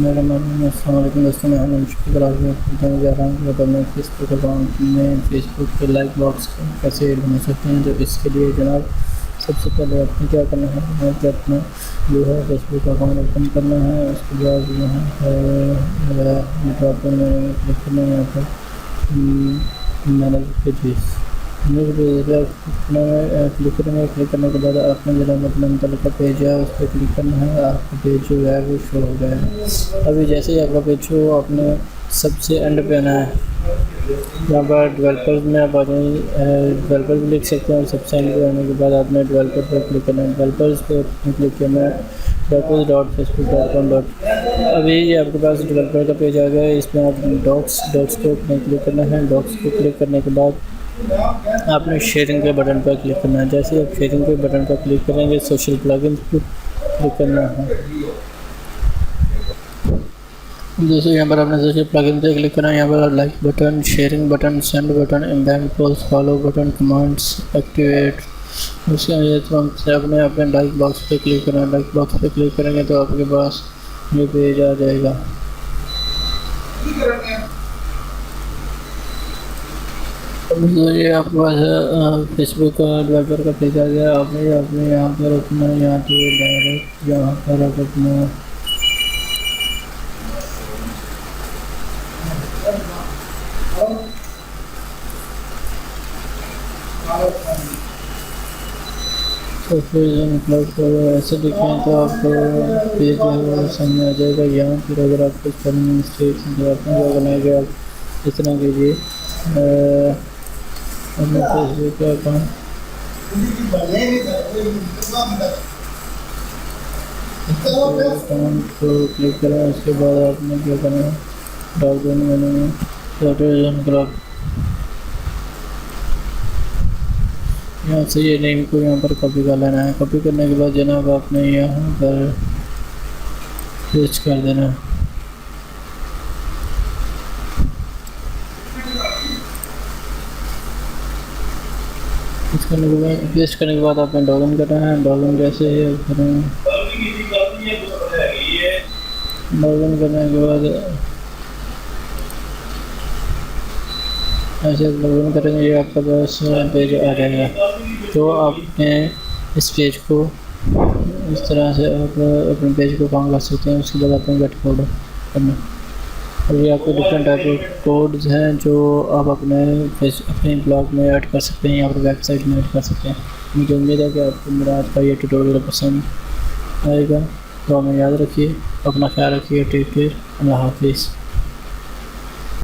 मेरा नाम अस्सलामुअलैकुम दोस्तों, मैं हूं मुश्किल क्लास में बताने जा रहा हूँ कि अपने फेसबुक अकाउंट में फेसबुक पे लाइक बॉक्स कैसे बना सकते हैं। तो इसके लिए जनाब सबसे पहले आपने क्या करना है, यहाँ पे अपना जो है फेसबुक अकाउंट ओपन करना है। उसके बाद यहाँ पर ड्रॉप डाउन मेन्यू में क्लिक करना है। यहाँ पर मैनेज पेजेस क्लिक करेंगे। क्लिक करने के बाद आपने जो अपना मतलब का पेज है उस पर क्लिक करना है। आपका पेज जो है वो शो हो गया है। अभी जैसे ही आपका पेज शो आपने सबसे एंड पे आना है। यहाँ पर डेवलपर्स में आप आ जाए, डेवलपर भी लिख सकते हैं। और सबसे एंड पे आने के बाद आपने डेवलपर पर क्लिक करना है। डेवलपर्स पर क्लिक करना है developers.facebook.com। अभी ये आपके पास डेवलपर का पेज आ गया है। इसमें आप डॉक्स को क्लिक करना है। डॉक्स को क्लिक करने के बाद आपने शेयरिंग के बटन पर क्लिक करना है। जैसे ही आप शेयरिंग के बटन पर क्लिक करेंगे सोशल प्लगइन्स पर क्लिक करना है। जैसे यहाँ पर आपने सोशल प्लगइन पे क्लिक करना है। यहाँ पर like button, sharing button, send button, इम्बैंक post, follow button, commands activate, उसके तुरंत से आपने अपने लाइक बॉक्स पे क्लिक करना है। लाइक बॉक्स पे क्लिक करेंगे तो आपके पास ये पेज आ जाएगा। ये आपके पास फेसबुक का डेवलपर का पेज आ गया। आपने अपने यहाँ पर अपना यहाँ पे डायरेक्ट यहाँ पर आप अपना तो फिर मतलब ऐसे लिखें तो आपको पेज जो है वो सामने आ जाएगा। यहाँ फिर अगर आप कुछ स्पेलिंग मिस्टेक्स आपने जो करना है कि आप इस तरह कीजिए अपने फेसबुक का अकाउंट को क्लिक करें। उसके बाद आपने क्या करना है, ड्रॉप डाउन मेन्यू में सॉफ्टवेयर क्लब यहाँ से ये नेम को यहाँ पर कॉपी कर लेना है। कॉपी करने के बाद जनाब आपने यहाँ पर पेस्ट कर देना है। पेस्ट करने के बाद आपने लॉगिन करना है। लॉगिन जैसे ही करें, लॉगिन करने के बाद ऐसे लॉगिन करेंगे ये आपका पास पेज आ जाएगा। तो आपने इस पेज को इस तरह से आप अपने पेज को काम कर सकते हैं। उसके बाद आपने गेट कोड करना। और ये आपको डिफरेंट टाइप के कोड्स हैं जो आप अपने ब्लॉग में ऐड कर सकते हैं या फिर वेबसाइट में ऐड कर सकते हैं। मुझे उम्मीद है कि आपको मेरा आज का ये ट्यूटोरियल पसंद आएगा। तो हमें याद रखिए, अपना ख्याल रखिए। टेक केयर, अल्लाह हाफिज़।